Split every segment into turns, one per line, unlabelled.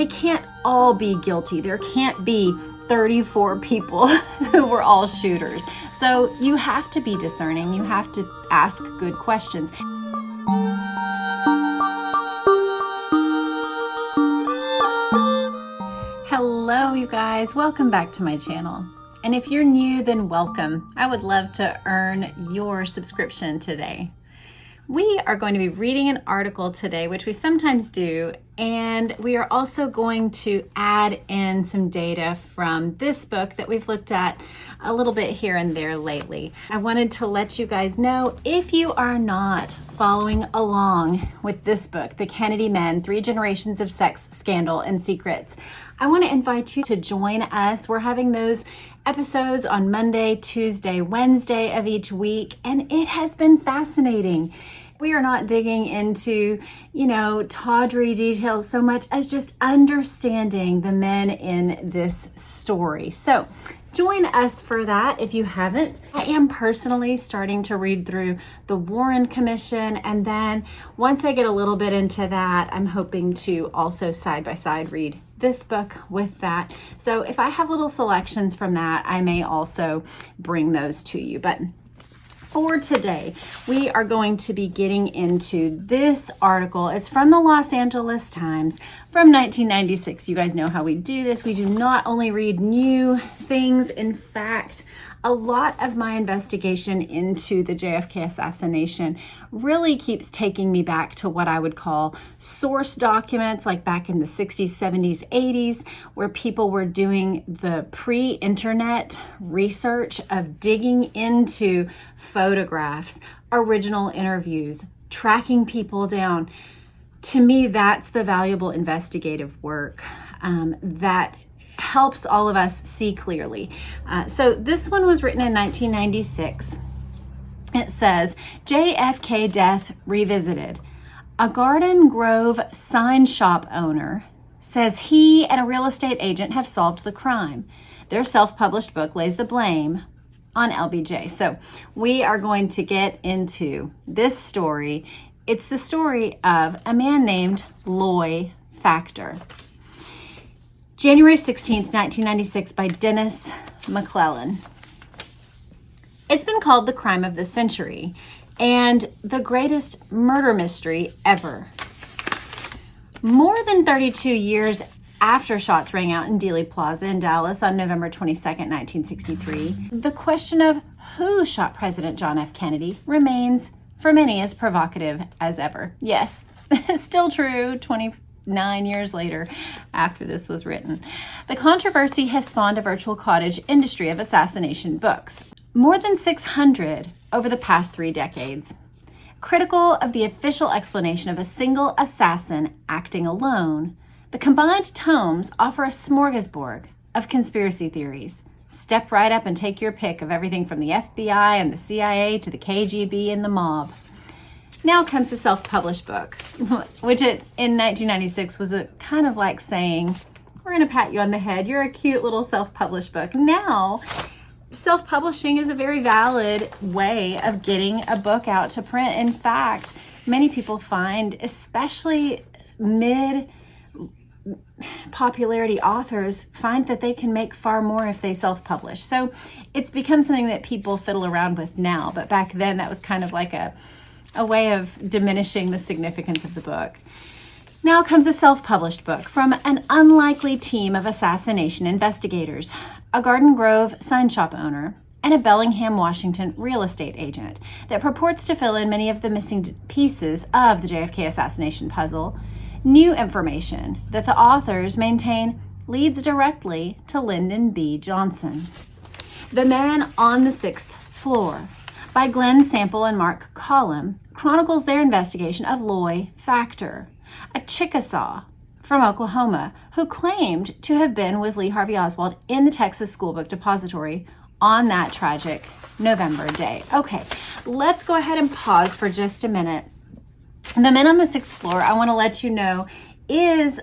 they can't all be guilty. There can't be 34 people who were all shooters. So you have to be discerning. You have to ask good questions. Hello, you guys. Welcome back to my channel. And if you're new, then welcome. I would love to earn your subscription today. We are going to be reading an article today, which we sometimes do, and we are also going to add in some data from this book that we've looked at a little bit here and there lately. I wanted to let you guys know, if you are not following along with this book, The Kennedy Men, 3 Generations of Sex, Scandal, and Secrets, I want to invite you to join us. We're having those episodes on Monday, Tuesday, Wednesday of each week, and it has been fascinating. We are not digging into, tawdry details so much as just understanding the men in this story. So join us for that if you haven't. I am personally starting to read through the Warren Commission, and then once I get a little bit into that, I'm hoping to also side by side read this book with that. So if I have little selections from that, I may also bring those to you. But for today, we are going to be getting into this article. It's from the Los Angeles Times from 1996. You guys know how we do this. We do not only read new things. In fact, a lot of my investigation into the JFK assassination really keeps taking me back to what I would call source documents, like back in the 60s, 70s, 80s, where people were doing the pre-internet research of digging into photographs, original interviews, tracking people down. To me, that's the valuable investigative work that helps all of us see clearly. So this one was written in 1996. It says, JFK death revisited. A Garden Grove sign shop owner says he and a real estate agent have solved the crime. Their self-published book lays the blame on LBJ. So we are going to get into this story. It's the story of a man named Loy Factor. January 16th, 1996, by Dennis McClellan. It's been called the crime of the century and the greatest murder mystery ever. More than 32 years after shots rang out in Dealey Plaza in Dallas on November 22nd, 1963, the question of who shot President John F. Kennedy remains, for many, as provocative as ever. Yes, still true, 29 years later after this was written. The controversy has spawned a virtual cottage industry of assassination books, more than 600 over the past 3 decades. Critical of the official explanation of a single assassin acting alone, the combined tomes offer a smorgasbord of conspiracy theories. Step right up and take your pick of everything from the FBI and the CIA to the KGB and the mob. Now comes the self-published book, which in 1996 was a kind of like saying, we're going to pat you on the head. You're a cute little self-published book. Now, self-publishing is a very valid way of getting a book out to print. In fact, many people find, especially mid-popularity authors, find that they can make far more if they self-publish. So it's become something that people fiddle around with now. But back then, that was kind of like a way of diminishing the significance of the book. Now comes a self-published book from an unlikely team of assassination investigators, a Garden Grove sign shop owner, and a Bellingham, Washington real estate agent that purports to fill in many of the missing pieces of the JFK assassination puzzle. New information that the authors maintain leads directly to Lyndon B. Johnson. The Man on the Sixth Floor, by Glenn Sample and Mark Collum, chronicles their investigation of Loy Factor, a Chickasaw from Oklahoma who claimed to have been with Lee Harvey Oswald in the Texas School Book Depository on that tragic November day. Okay, let's go ahead and pause for just a minute. The Men on the Sixth Floor, I want to let you know, is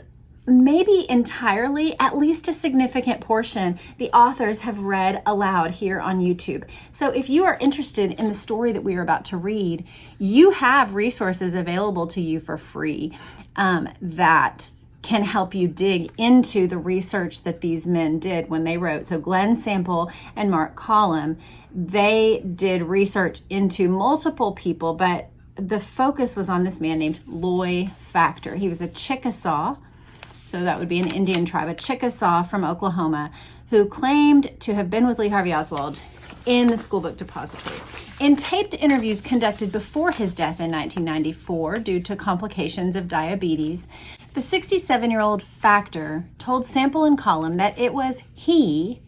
maybe entirely, at least a significant portion, the authors have read aloud here on YouTube. So if you are interested in the story that we are about to read, you have resources available to you for free that can help you dig into the research that these men did when they wrote. So Glenn Sample and Mark Collum, they did research into multiple people, but the focus was on this man named Loy Factor. He was a Chickasaw, so that would be an Indian tribe, a Chickasaw from Oklahoma, who claimed to have been with Lee Harvey Oswald in the School Book Depository. In taped interviews conducted before his death in 1994 due to complications of diabetes, the 67-year-old Factor told Sample and Collum that it was he,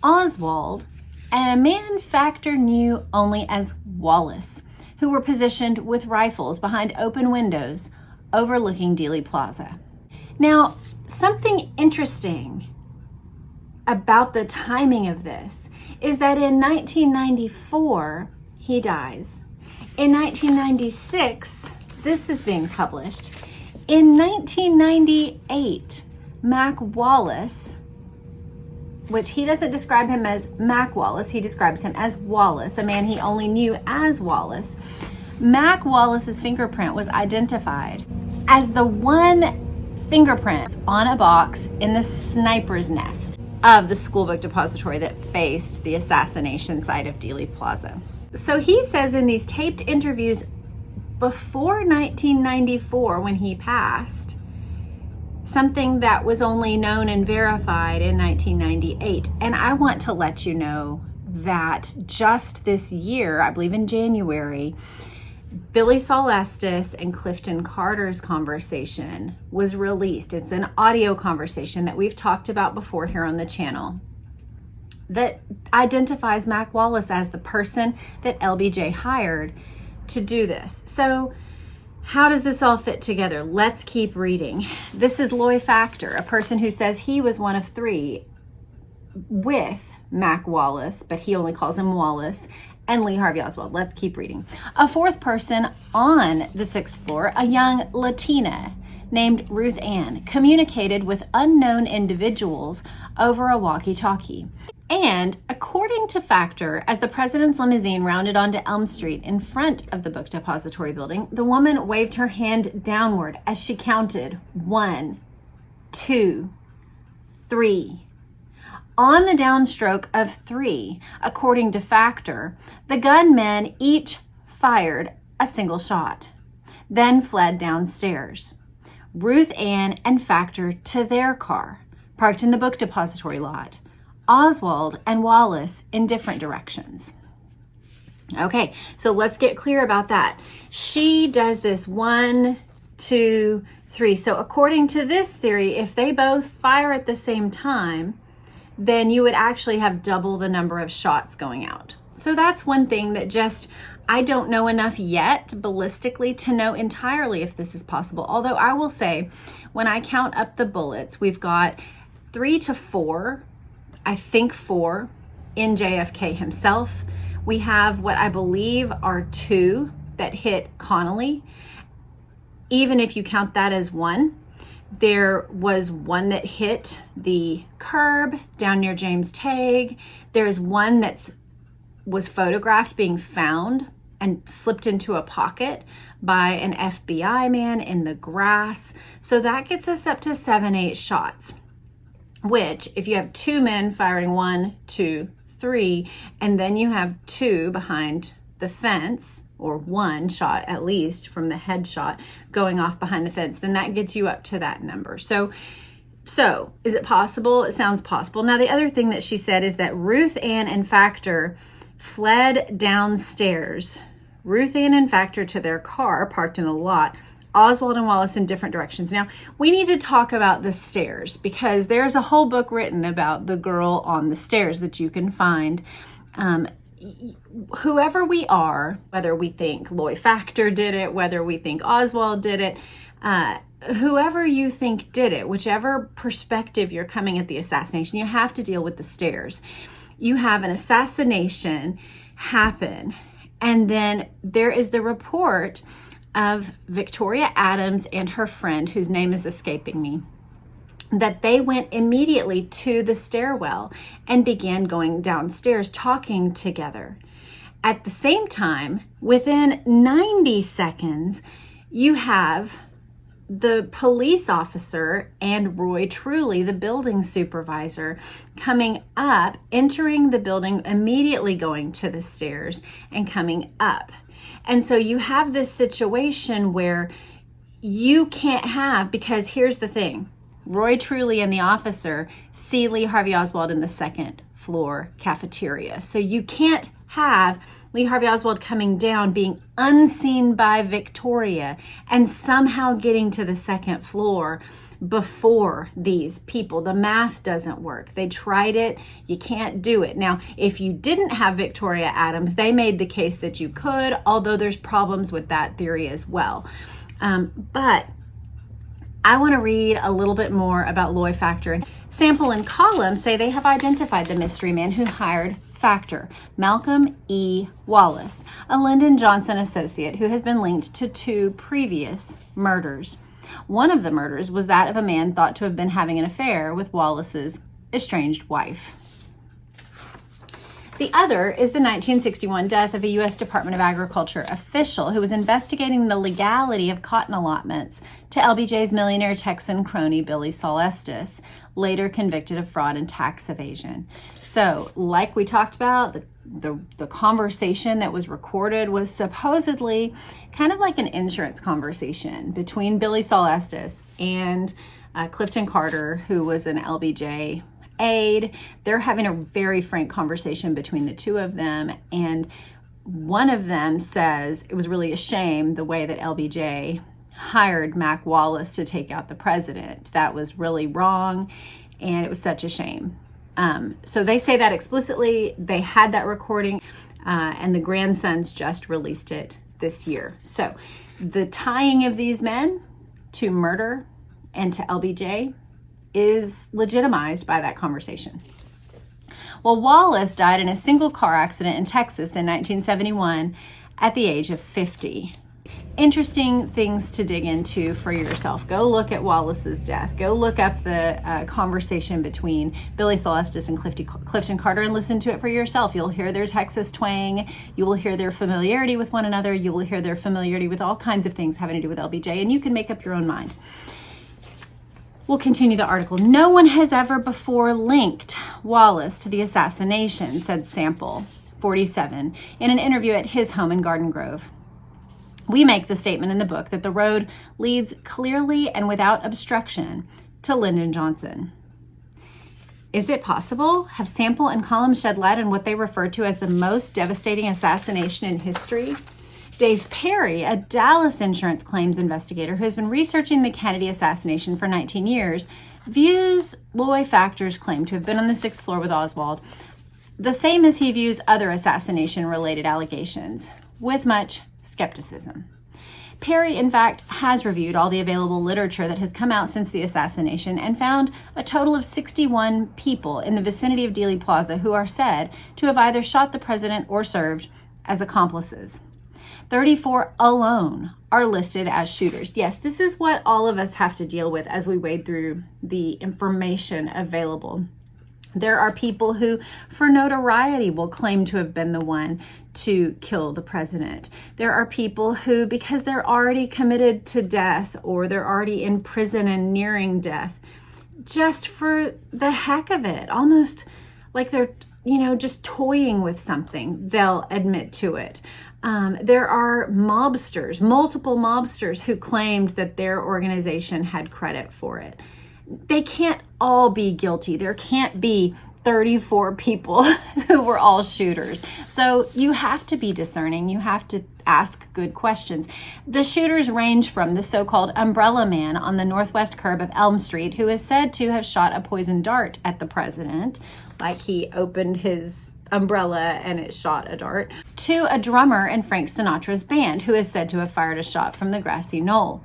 Oswald, and a man Factor knew only as Wallace, who were positioned with rifles behind open windows overlooking Dealey Plaza. Now, something interesting about the timing of this is that in 1994, he dies. In 1996, this is being published. In 1998, Mac Wallace, which he doesn't describe him as Mac Wallace, he describes him as Wallace, a man he only knew as Wallace. Mac Wallace's fingerprint was identified as the one fingerprint on a box in the sniper's nest of the School Book Depository that faced the assassination site of Dealey Plaza. So he says in these taped interviews before 1994, when he passed, something that was only known and verified in 1998. And I want to let you know that just this year, I believe in January, Billy Saul Estes and Clifton Carter's conversation was released. It's an audio conversation that we've talked about before here on the channel that identifies Mac Wallace as the person that LBJ hired to do this. So how does this all fit together? Let's keep reading. This is Loy Factor, a person who says he was one of three with Mac Wallace, but he only calls him Wallace, and Lee Harvey Oswald. Let's keep reading. A fourth person on the 6th floor, a young Latina named Ruth Ann, communicated with unknown individuals over a walkie-talkie. And according to Factor, as the president's limousine rounded onto Elm Street in front of the Book Depository building, the woman waved her hand downward as she counted 1, 2, 3. On the downstroke of 3, according to Factor, the gunmen each fired a single shot, then fled downstairs. Ruth Ann and Factor to their car, parked in the Book Depository lot. Oswald and Wallace in different directions. Okay, so let's get clear about that. She does this 1, 2, 3. So according to this theory, if they both fire at the same time, then you would actually have double the number of shots going out. So that's one thing that I don't know enough yet ballistically to know entirely if this is possible. Although I will say, when I count up the bullets, we've got 3 to 4, I think 4 in JFK himself. We have what I believe are 2 that hit Connolly. Even if you count that as 1, there was 1 that hit the curb down near James Tague. There's 1 that was photographed being found and slipped into a pocket by an FBI man in the grass. So that gets us up to 7, 8 shots, which if you have 2 men firing 1, 2, 3, and then you have 2 behind the fence, or 1 shot at least from the headshot going off behind the fence, then that gets you up to that number. So is it possible? It sounds possible. Now, the other thing that she said is that Ruth Ann and Factor fled downstairs. Ruth Ann and Factor to their car parked in a lot. Oswald and Wallace in different directions. Now, we need to talk about the stairs because there's a whole book written about the girl on the stairs that you can find. Whoever we are, whether we think Loy Factor did it, whether we think Oswald did it, whoever you think did it, whichever perspective you're coming at the assassination, you have to deal with the stairs. You have an assassination happen, and then there is the report of Victoria Adams and her friend, whose name is escaping me, that they went immediately to the stairwell and began going downstairs talking together. At the same time, within 90 seconds, you have the police officer and Roy Truly, the building supervisor, coming up, entering the building, immediately going to the stairs and coming up. And so you have this situation where you can't have, because here's the thing, Roy Truly and the officer see Lee Harvey Oswald in the second floor cafeteria. So you can't have Lee Harvey Oswald coming down, being unseen by Victoria, and somehow getting to the second floor before these people. The math doesn't work. They tried it. You can't do it. Now, if you didn't have Victoria Adams, they made the case that you could, although there's problems with that theory as well. But I want to read a little bit more about Loy Factor. Sample and Column say they have identified the mystery man who hired Factor, Malcolm E. Wallace, a Lyndon Johnson associate who has been linked to 2 previous murders. One of the murders was that of a man thought to have been having an affair with Wallace's estranged wife. The other is the 1961 death of a U.S. Department of Agriculture official who was investigating the legality of cotton allotments to LBJ's millionaire Texan crony Billy Solestis, later convicted of fraud and tax evasion. So, like we talked about, the conversation that was recorded was supposedly kind of like an insurance conversation between Billy Solestis and Clifton Carter, who was an LBJ aide. They're having a very frank conversation between the two of them, and one of them says it was really a shame the way that LBJ hired Mac Wallace to take out the president. That was really wrong, and it was such a shame. So they say that explicitly. They had that recording, and the grandsons just released it this year. So the tying of these men to murder and to LBJ is legitimized by that conversation. Well, Wallace died in a single car accident in Texas in 1971 at the age of 50. Interesting things to dig into for yourself. Go look at Wallace's death. Go look up the conversation between Billy Solestis and Clifton Carter and listen to it for yourself. You'll hear their Texas twang. You will hear their familiarity with one another. You will hear their familiarity with all kinds of things having to do with LBJ, and you can make up your own mind. We'll continue the article. No one has ever before linked Wallace to the assassination, said Sample, 47, in an interview at his home in Garden Grove. We make the statement in the book that the road leads clearly and without obstruction to Lyndon Johnson. Is it possible? Have Sample and Column shed light on what they refer to as the most devastating assassination in history? Dave Perry, a Dallas insurance claims investigator who has been researching the Kennedy assassination for 19 years, views Loy Factor's claim to have been on the 6th floor with Oswald the same as he views other assassination-related allegations, with much skepticism. Perry, in fact, has reviewed all the available literature that has come out since the assassination and found a total of 61 people in the vicinity of Dealey Plaza who are said to have either shot the president or served as accomplices. 34 alone are listed as shooters. Yes, this is what all of us have to deal with as we wade through the information available. There are people who, for notoriety, will claim to have been the one to kill the president. There are people who, because they're already committed to death or they're already in prison and nearing death, just for the heck of it, almost like they're, just toying with something, they'll admit to it. There are mobsters, multiple mobsters who claimed that their organization had credit for it. They can't all be guilty. There can't be 34 people who were all shooters. So you have to be discerning. You have to ask good questions. The shooters range from the so-called umbrella man on the northwest curb of Elm Street, who is said to have shot a poison dart at the president, like he opened his umbrella and it shot a dart, to a drummer in Frank Sinatra's band, who is said to have fired a shot from the grassy knoll.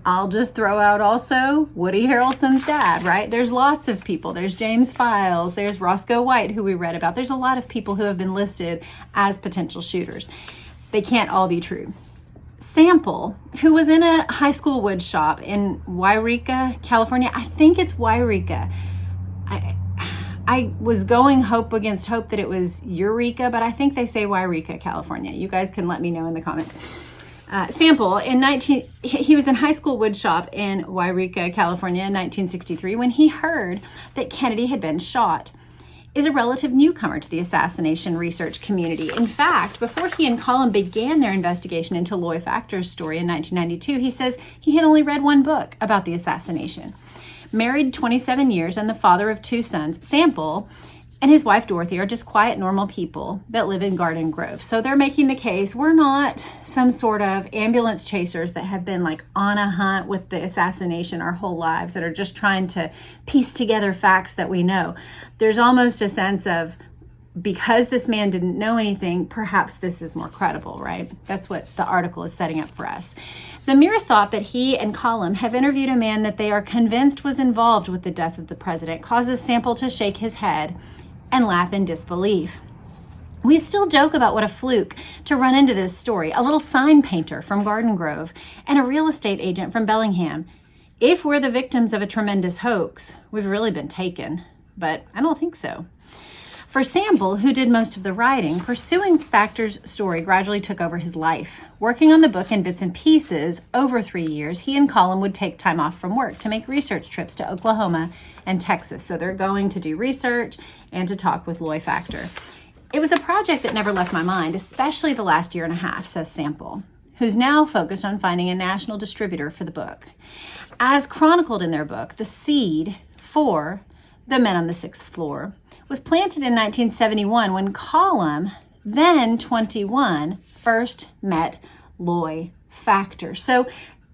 I'll just throw out also Woody Harrelson's dad, right? There's lots of people. There's James Files. There's Roscoe White, who we read about. There's a lot of people who have been listed as potential shooters. They can't all be true. Sample, who was in a high school wood shop in Yreka, California. I think it's Yreka. I was going hope against hope that it was Eureka, but I think they say Yreka, California. You guys can let me know in the comments. Sample, he was in high school woodshop in Wairika, California in 1963 when he heard that Kennedy had been shot. Is a relative newcomer to the assassination research community. In fact, before he and Colin began their investigation into Loy Factor's story in 1992, he says he had only read one book about the assassination. Married 27 years and the father of 2 sons, Sample and his wife Dorothy are just quiet, normal people that live in Garden Grove. So they're making the case, we're not some sort of ambulance chasers that have been like on a hunt with the assassination our whole lives, that are just trying to piece together facts that we know. There's almost a sense of, because this man didn't know anything, perhaps this is more credible, right? That's what the article is setting up for us. The mere thought that he and Colin have interviewed a man that they are convinced was involved with the death of the president causes Sample to shake his head and laugh in disbelief. We still joke about what a fluke to run into this story, a little sign painter from Garden Grove and a real estate agent from Bellingham. If we're the victims of a tremendous hoax, we've really been taken, but I don't think so. For Sample, who did most of the writing, pursuing Factor's story gradually took over his life. Working on the book in bits and pieces over 3 years, he and Colin would take time off from work to make research trips to Oklahoma and Texas. So they're going to do research and to talk with Loy Factor. It was a project that never left my mind, especially the last year and a half, says Sample, who's now focused on finding a national distributor for the book. As chronicled in their book, the seed for The Men on the Sixth Floor was planted in 1971 when Colin, then 21, first met Loy Factor. So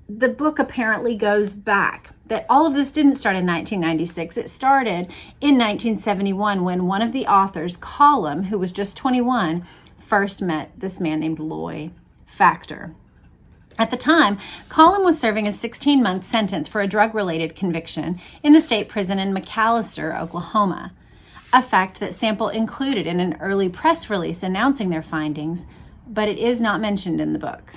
the book apparently goes back, that all of this didn't start in 1996. It started in 1971 when one of the authors, Colin, who was just 21, first met this man named Loy Factor. At the time, Colin was serving a 16-month sentence for a drug-related conviction in the state prison in McAlester, Oklahoma, a fact that Sample included in an early press release announcing their findings, but it is not mentioned in the book.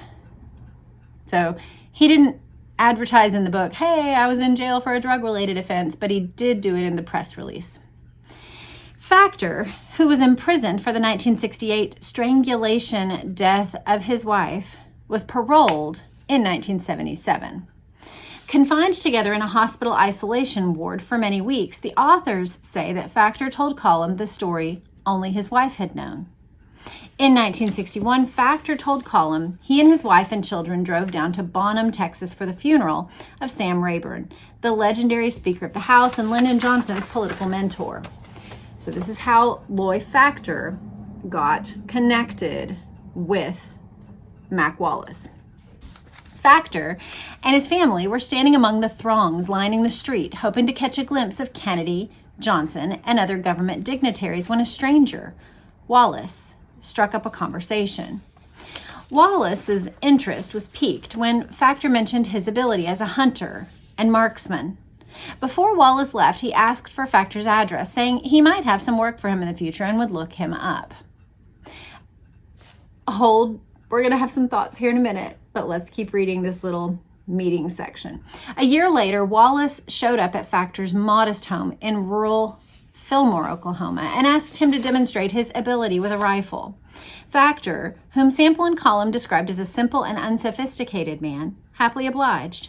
So he didn't advertise in the book, hey, I was in jail for a drug-related offense, but he did do it in the press release. Factor, who was imprisoned for the 1968 strangulation death of his wife, was paroled in 1977. Confined together in a hospital isolation ward for many weeks, the authors say that Factor told Colin the story only his wife had known. In 1961, Factor told Colin he and his wife and children drove down to Bonham, Texas for the funeral of Sam Rayburn, the legendary Speaker of the House and Lyndon Johnson's political mentor. So this is how Loy Factor got connected with Mac Wallace. Factor and his family were standing among the throngs lining the street, hoping to catch a glimpse of Kennedy, Johnson, and other government dignitaries when a stranger, Wallace, struck up a conversation. Wallace's interest was piqued when Factor mentioned his ability as a hunter and marksman. Before Wallace left, he asked for Factor's address, saying he might have some work for him in the future and would look him up. We're going to have some thoughts here in a minute, but let's keep reading this little meeting section. A year later, Wallace showed up at Factor's modest home in rural Fillmore, Oklahoma, and asked him to demonstrate his ability with a rifle. Factor, whom Sample and Colin described as a simple and unsophisticated man, happily obliged.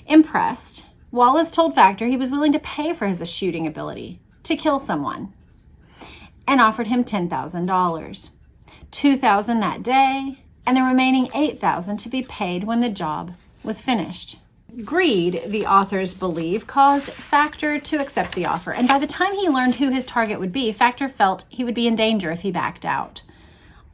Impressed, Wallace told Factor he was willing to pay for his shooting ability to kill someone and offered him $10,000. $2,000 that day, and the remaining $8,000 to be paid when the job was finished. Greed, the authors believe, caused Factor to accept the offer, and by the time he learned who his target would be, Factor felt he would be in danger if he backed out.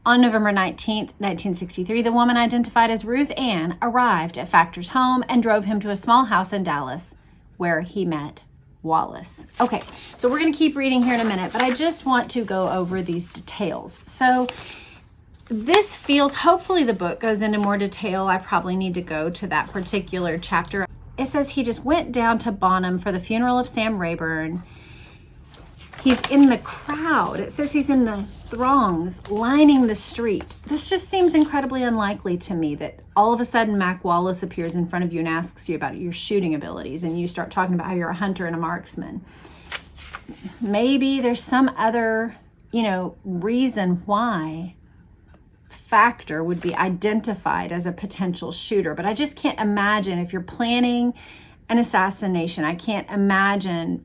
On November 19th, 1963, the woman identified as Ruth Ann arrived at Factor's home and drove him to a small house in Dallas where he met Wallace. Okay, so we're going to keep reading here in a minute, but I just want to go over these details. So this feels, hopefully the book goes into more detail. I probably need to go to that particular chapter. It says he just went down to Bonham for the funeral of Sam Rayburn. He's in the crowd. It says he's in the throngs lining the street. This just seems incredibly unlikely to me, that all of a sudden Mac Wallace appears in front of you and asks you about your shooting abilities, and you start talking about how you're a hunter and a marksman. Maybe there's some other, reason why Factor would be identified as a potential shooter. But I just can't imagine if you're planning an assassination, I can't imagine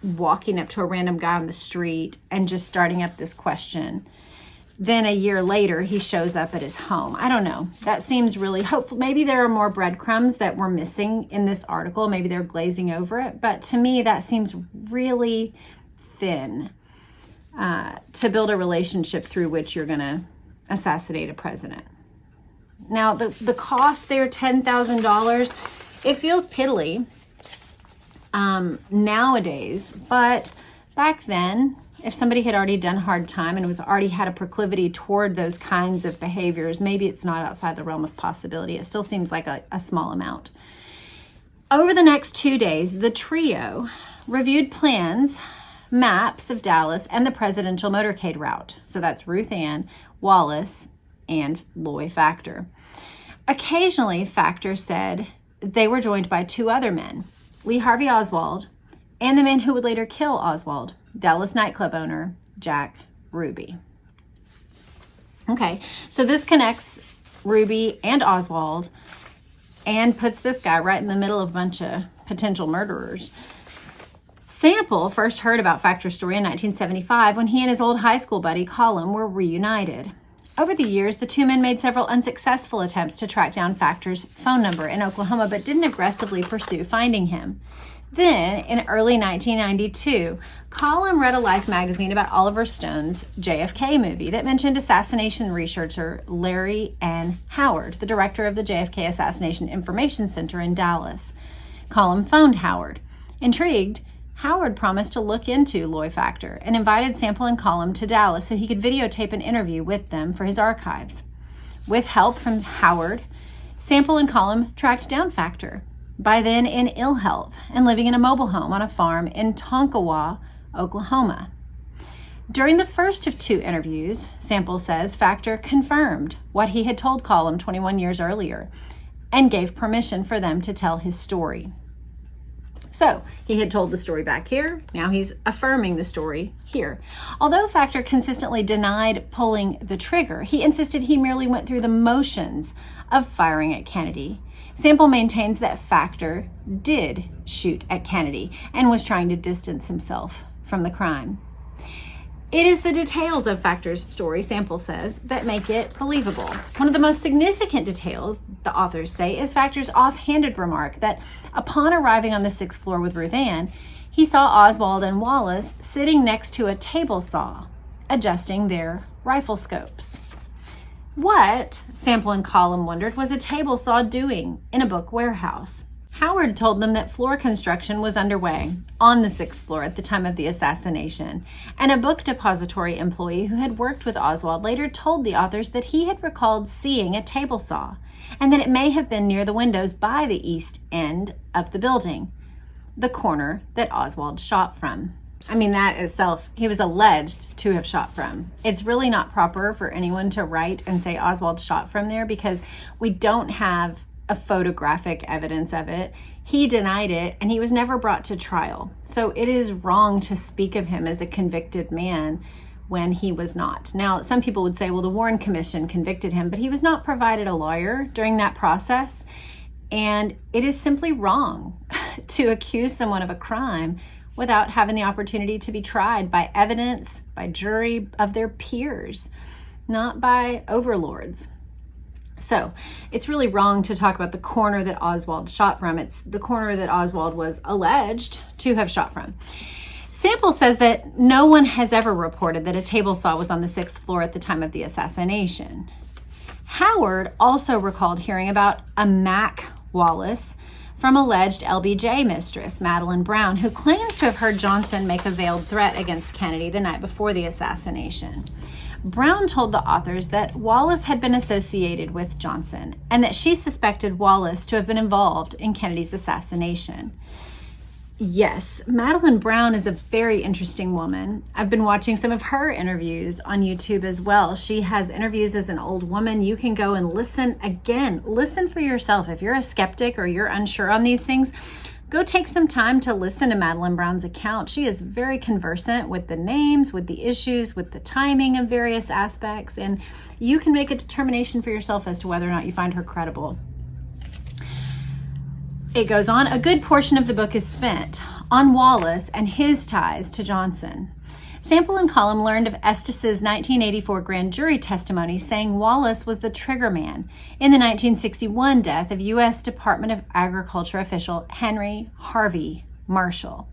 walking up to a random guy on the street and just starting up this question. Then a year later, he shows up at his home. I don't know. That seems really hopeful. Maybe there are more breadcrumbs that we're missing in this article. Maybe they're glazing over it. But to me, that seems really thin to build a relationship through which you're going to assassinate a president. Now, the cost there, $10,000, it feels piddly nowadays. But back then, if somebody had already done hard time and was already had a proclivity toward those kinds of behaviors, maybe it's not outside the realm of possibility. It still seems like a small amount. Over the next 2 days, the trio reviewed plans, maps of Dallas and the presidential motorcade route. So that's Ruth Ann, Wallace, and Loy Factor. Occasionally, Factor said they were joined by 2 other men, Lee Harvey Oswald and the man who would later kill Oswald, Dallas nightclub owner Jack Ruby. Okay, so this connects Ruby and Oswald and puts this guy right in the middle of a bunch of potential murderers. Sample first heard about Factor's story in 1975 when he and his old high school buddy Colum were reunited. Over the years, the 2 men made several unsuccessful attempts to track down Factor's phone number in Oklahoma, but didn't aggressively pursue finding him. Then, in early 1992, Colum read a Life magazine about Oliver Stone's JFK movie that mentioned assassination researcher Larry N. Howard, the director of the JFK Assassination Information Center in Dallas. Colum phoned Howard. Intrigued, Howard promised to look into Loy Factor and invited Sample and Colum to Dallas so he could videotape an interview with them for his archives. With help from Howard, Sample and Colum tracked down Factor, by then in ill health and living in a mobile home on a farm in Tonkawa, Oklahoma. During the first of 2 interviews, Sample says Factor confirmed what he had told Colum 21 years earlier and gave permission for them to tell his story. So he had told the story back here. Now he's affirming the story here. Although Factor consistently denied pulling the trigger, he insisted he merely went through the motions of firing at Kennedy. Sample maintains that Factor did shoot at Kennedy and was trying to distance himself from the crime. It is the details of Factor's story, Sample says, that make it believable. One of the most significant details, the authors say, is Factor's offhanded remark that upon arriving on the 6th floor with Ruth Ann, he saw Oswald and Wallace sitting next to a table saw, adjusting their rifle scopes. What, Sample and Colum wondered, was a table saw doing in a book warehouse? Howard told them that floor construction was underway on the 6th floor at the time of the assassination, and a book depository employee who had worked with Oswald later told the authors that he had recalled seeing a table saw, and that it may have been near the windows by the east end of the building, the corner that Oswald shot from. I mean, that itself, he was alleged to have shot from. It's really not proper for anyone to write and say Oswald shot from there because we don't have a photographic evidence of it. He denied it and he was never brought to trial. So it is wrong to speak of him as a convicted man when he was not. Now, some people would say, well, the Warren Commission convicted him, but he was not provided a lawyer during that process. And it is simply wrong to accuse someone of a crime without having the opportunity to be tried by evidence, by jury of their peers, not by overlords. So it's really wrong to talk about the corner that Oswald shot from. It's the corner that Oswald was alleged to have shot from. Sample says that no one has ever reported that a table saw was on the 6th floor at the time of the assassination. Howard also recalled hearing about a Mac Wallace from alleged LBJ mistress Madeline Brown, who claims to have heard Johnson make a veiled threat against Kennedy the night before the assassination. Brown told the authors that Wallace had been associated with Johnson and that she suspected Wallace to have been involved in Kennedy's assassination. Yes, Madeline Brown is a very interesting woman. I've been watching some of her interviews on YouTube as well. She has interviews as an old woman. You can go and listen again. Listen for yourself. If you're a skeptic or you're unsure on these things, Go take some time to listen to Madeline Brown's account. She is very conversant with the names, with the issues, with the timing of various aspects, and you can make a determination for yourself as to whether or not you find her credible. It goes on, a good portion of the book is spent on Wallace and his ties to Johnson. Sample and Column learned of Estes's 1984 grand jury testimony saying Wallace was the triggerman in the 1961 death of U.S. Department of Agriculture official Henry Harvey Marshall.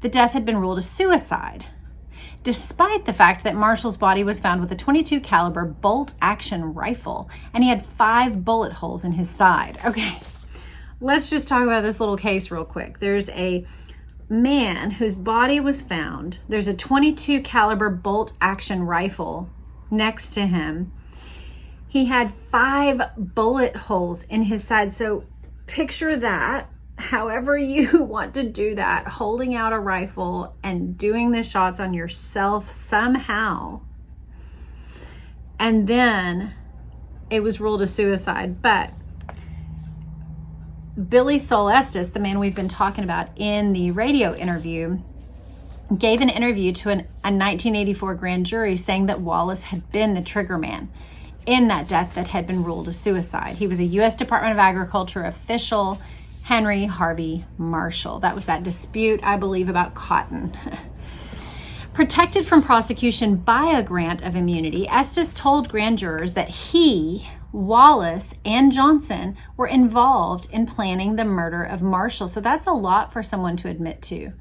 The death had been ruled a suicide, despite the fact that Marshall's body was found with a .22 caliber bolt-action rifle, and he had 5 bullet holes in his side. Okay, let's just talk about this little case real quick. There's a man whose body was found. There's a .22 caliber bolt action rifle next to him. He had 5 bullet holes in his side. So picture that, however you want to do that, holding out a rifle and doing the shots on yourself somehow. And then it was ruled a suicide. But Billy Sol Estes, the man we've been talking about in the radio interview, gave an interview to a 1984 grand jury saying that Wallace had been the triggerman in that death that had been ruled a suicide. He was a U.S. Department of Agriculture official, Henry Harvey Marshall. That was that dispute, I believe, about cotton. Protected from prosecution by a grant of immunity, Estes told grand jurors that he, Wallace, and Johnson were involved in planning the murder of Marshall. So that's a lot for someone to admit to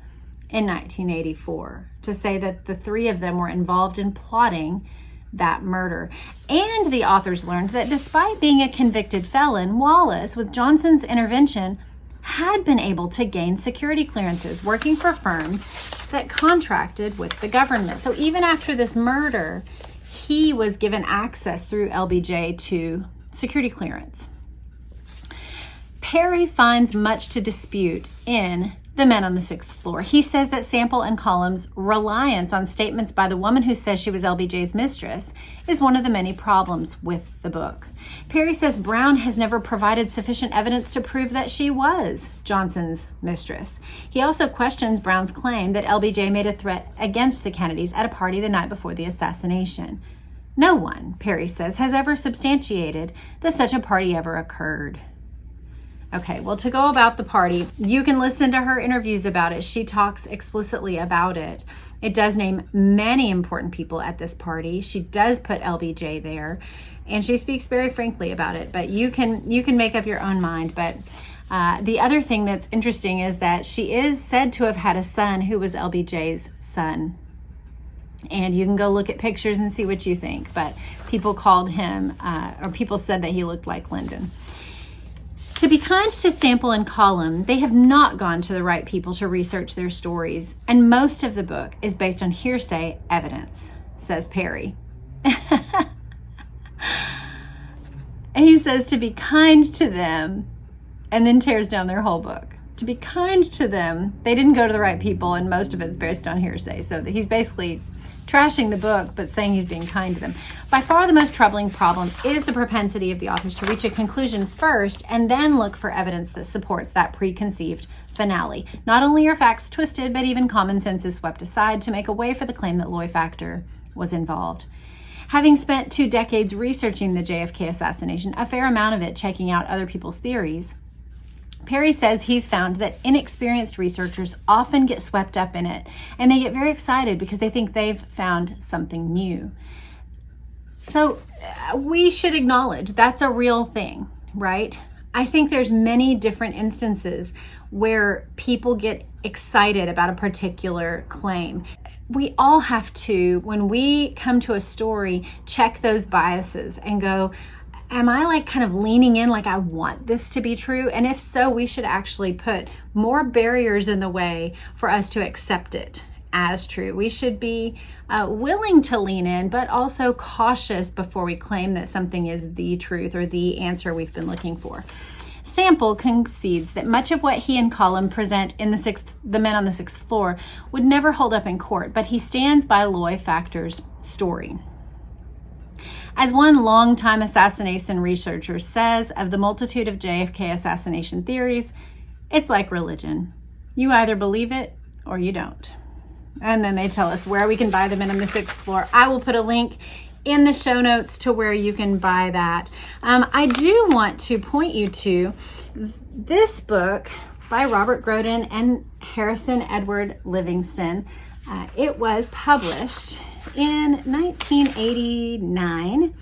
in 1984, to say that the 3 of them were involved in plotting that murder. And the authors learned that despite being a convicted felon, Wallace, with Johnson's intervention, had been able to gain security clearances working for firms that contracted with the government. So even after this murder, he was given access through LBJ to security clearance. Perry finds much to dispute in The Men on the Sixth Floor. He says that Sample and Column's reliance on statements by the woman who says she was LBJ's mistress is one of the many problems with the book. Perry says Brown has never provided sufficient evidence to prove that she was Johnson's mistress. He also questions Brown's claim that LBJ made a threat against the Kennedys at a party the night before the assassination. No one, Perry says, has ever substantiated that such a party ever occurred. Okay, well, to go about the party, you can listen to her interviews about it. She talks explicitly about it. It does name many important people at this party. She does put LBJ there, and she speaks very frankly about it. But you can make up your own mind. But the other thing that's interesting is that she is said to have had a son who was LBJ's son. And you can go look at pictures and see what you think. But people called him, or people said that he looked like Lyndon. To be kind to Sample and Column, they have not gone to the right people to research their stories, and most of the book is based on hearsay evidence, says Perry. And he says to be kind to them, and then tears down their whole book. To be kind to them, they didn't go to the right people, and most of it's based on hearsay. So he's basically trashing the book, but saying he's being kind to them. By far the most troubling problem is the propensity of the authors to reach a conclusion first and then look for evidence that supports that preconceived finale. Not only are facts twisted, but even common sense is swept aside to make a way for the claim that Loy Factor was involved. Having spent 2 decades researching the JFK assassination, a fair amount of it checking out other people's theories, Perry says he's found that inexperienced researchers often get swept up in it, and they get very excited because they think they've found something new. So we should acknowledge that's a real thing, right? I think there's many different instances where people get excited about a particular claim. We all have to, when we come to a story, check those biases and go, am I like kind of leaning in like I want this to be true? And if so, we should actually put more barriers in the way for us to accept it as true. We should be willing to lean in, but also cautious before we claim that something is the truth or the answer we've been looking for. Sample concedes that much of what he and Column present in the Men on the Sixth Floor would never hold up in court, but he stands by Loy Factor's story. As one longtime assassination researcher says of the multitude of JFK assassination theories, It's like religion. You either believe it or you don't. And then they tell us where we can buy them in on the 6th floor. I will put a link in the show notes to where you can buy that. I do want to point you to this book by Robert Groden and Harrison Edward Livingston. It was published in 1989.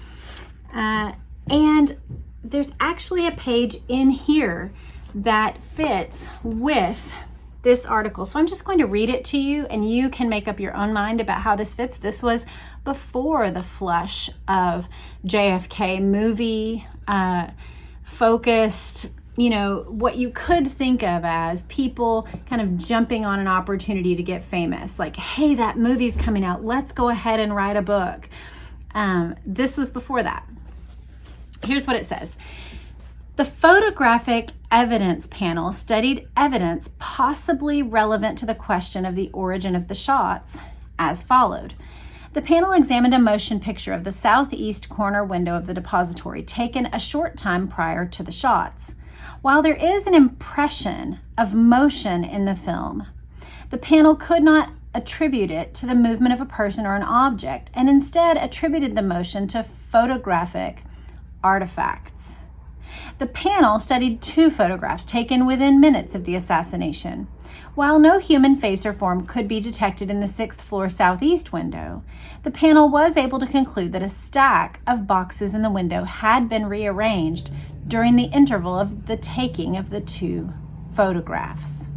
And there's actually a page in here that fits with this article. So I'm just going to read it to you and you can make up your own mind about how this fits. This was before the flush of JFK movie focused, what you could think of as people kind of jumping on an opportunity to get famous. Like, hey, that movie's coming out. Let's go ahead and write a book. This was before that. Here's what it says. The Photographic Evidence Panel studied evidence possibly relevant to the question of the origin of the shots as followed. The panel examined a motion picture of the southeast corner window of the depository taken a short time prior to the shots. While there is an impression of motion in the film, the panel could not attribute it to the movement of a person or an object and instead attributed the motion to photographic artifacts. The panel studied 2 photographs taken within minutes of the assassination. While no human face or form could be detected in the 6th floor southeast window, the panel was able to conclude that a stack of boxes in the window had been rearranged during the interval of the taking of the 2 photographs.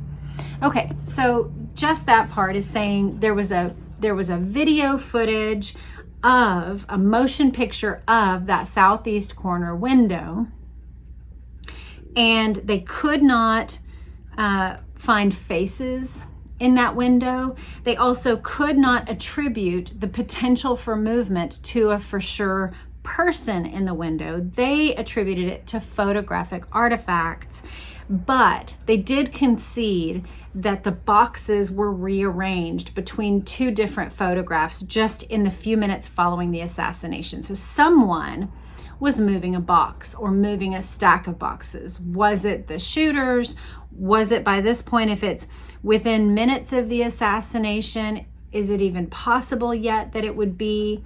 Okay, so just that part is saying there was a video footage of a motion picture of that southeast corner window, and they could not find faces in that window. They also could not attribute the potential for movement to a for sure person in the window. They attributed it to photographic artifacts, but they did concede that the boxes were rearranged between 2 different photographs just in the few minutes following the assassination. So someone was moving a box or moving a stack of boxes. Was it the shooters? Was it, by this point, if it's within minutes of the assassination, is it even possible yet that it would be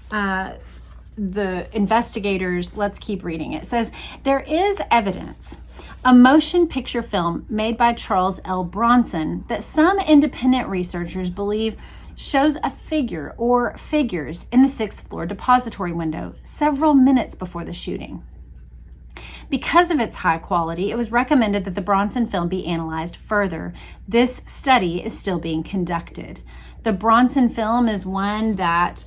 the investigators? Let's keep reading. It says, there is evidence, a motion picture film made by Charles L. Bronson that some independent researchers believe shows a figure or figures in the 6th floor depository window several minutes before the shooting. Because of its high quality, it was recommended that the Bronson film be analyzed further. This study is still being conducted. The Bronson film is one that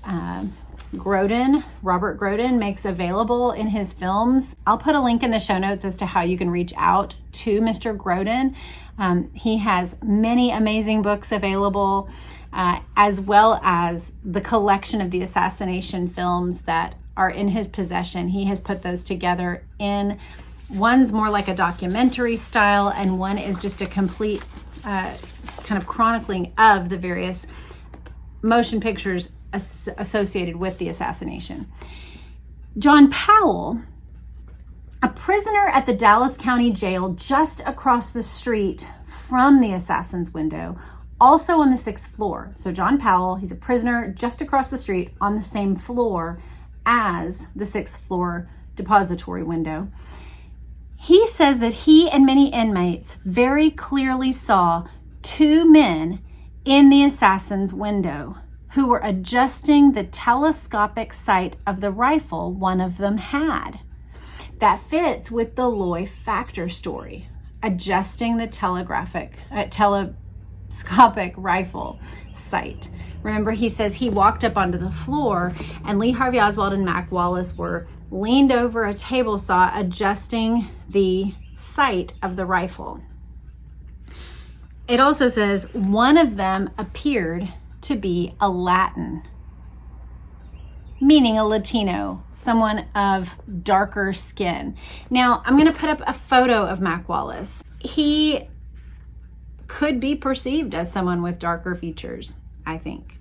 Robert Groden makes available in his films. I'll put a link in the show notes as to how you can reach out to Mr. Groden. He has many amazing books available, as well as the collection of the assassination films that are in his possession. He has put those together in, one's more like a documentary style, and one is just a complete kind of chronicling of the various motion pictures associated with the assassination. John Powell, a prisoner at the Dallas County Jail just across the street from the assassin's window, also on the 6th floor. So John Powell, he's a prisoner just across the street on the same floor as the 6th floor depository window. He says that he and many inmates very clearly saw 2 men in the assassin's window who were adjusting the telescopic sight of the rifle one of them had. That fits with the Loy Factor story, adjusting the telescopic rifle sight. Remember, he says he walked up onto the floor and Lee Harvey Oswald and Mac Wallace were leaned over a table saw adjusting the sight of the rifle. It also says one of them appeared to be a Latin, meaning a Latino, someone of darker skin. Now, I'm going to put up a photo of Mac Wallace. He could be perceived as someone with darker features, I think.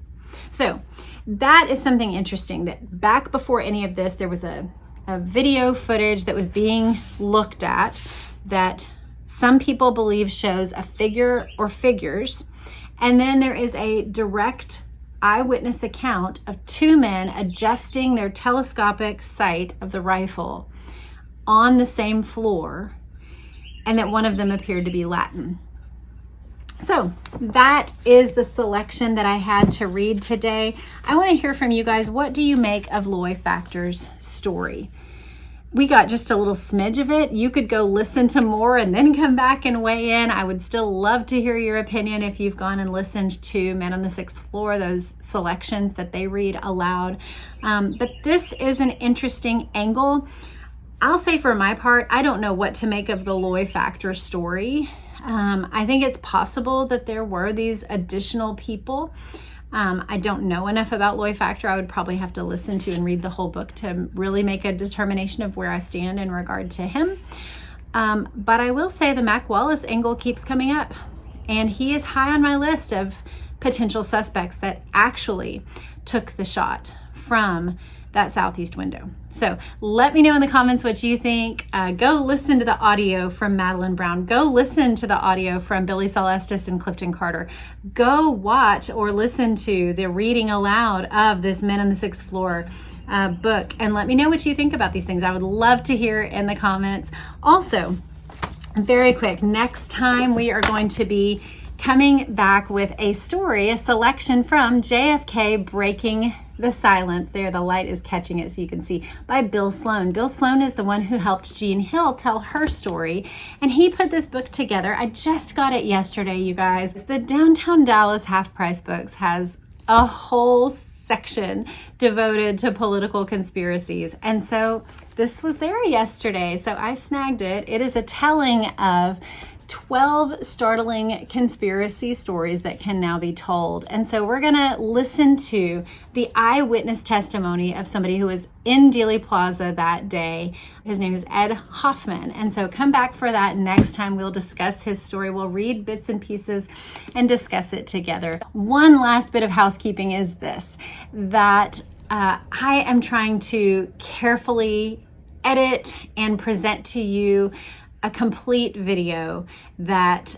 So that is something interesting, that back before any of this, there was a video footage that was being looked at that Some people believe shows a figure or figures. And then there is a direct eyewitness account of two men adjusting their telescopic sight of the rifle on the same floor, and that one of them appeared to be Latin. So that is the selection that I had to read today. I want to hear from you guys. What do you make of Loy Factor's story? We got just a little smidge of it. You could go listen to more and then come back and weigh in. I would still love to hear your opinion if you've gone and listened to Men on the Sixth Floor, those selections that they read aloud. But this is an interesting angle. I'll say for my part, I don't know what to make of the Loy Factor story. I think it's possible that there were these additional people. I don't know enough about Loy Factor. I would probably have to listen to and read the whole book to really make a determination of where I stand in regard to him. But I will say the Mac Wallace angle keeps coming up, and he is high on my list of potential suspects that actually took the shot from that southeast window. So let me know in the comments what you think. Go listen to the audio from Madeline Brown. Go listen to the audio from Billy Saul Estes and Clifton Carter. Go watch or listen to the reading aloud of this Men on the Sixth Floor book, and let me know what you think about these things. I would love to hear in the comments. Also, very quick, next time we are going to be coming back with a story, a selection from JFK Breaking the Silence. There, the light is catching it so you can see, by Bill Sloan. Bill Sloan is the one who helped Jean Hill tell her story, and he put this book together. I just got it yesterday, you guys. The Downtown Dallas Half Price Books has a whole section devoted to political conspiracies, and so this was there yesterday, so I snagged it. It is a telling of 12 startling conspiracy stories that can now be told. And so we're gonna listen to the eyewitness testimony of somebody who was in Dealey Plaza that day. His name is Ed Hoffman. And so come back for that next time. We'll discuss his story. We'll read bits and pieces and discuss it together. One last bit of housekeeping is this, that I am trying to carefully edit and present to you a complete video that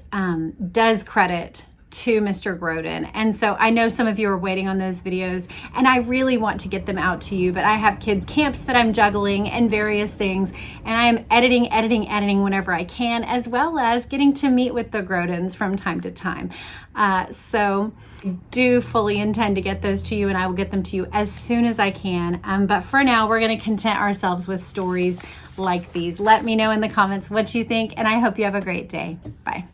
does credit to Mr. Grodin. And so I know some of you are waiting on those videos, and I really want to get them out to you, but I have kids' camps that I'm juggling and various things, and I am editing whenever I can, as well as getting to meet with the Grodins from time to time. So do fully intend to get those to you, and I will get them to you as soon as I can. But for now, we're going to content ourselves with stories like these. Let me know in the comments what you think, and I hope you have a great day. Bye.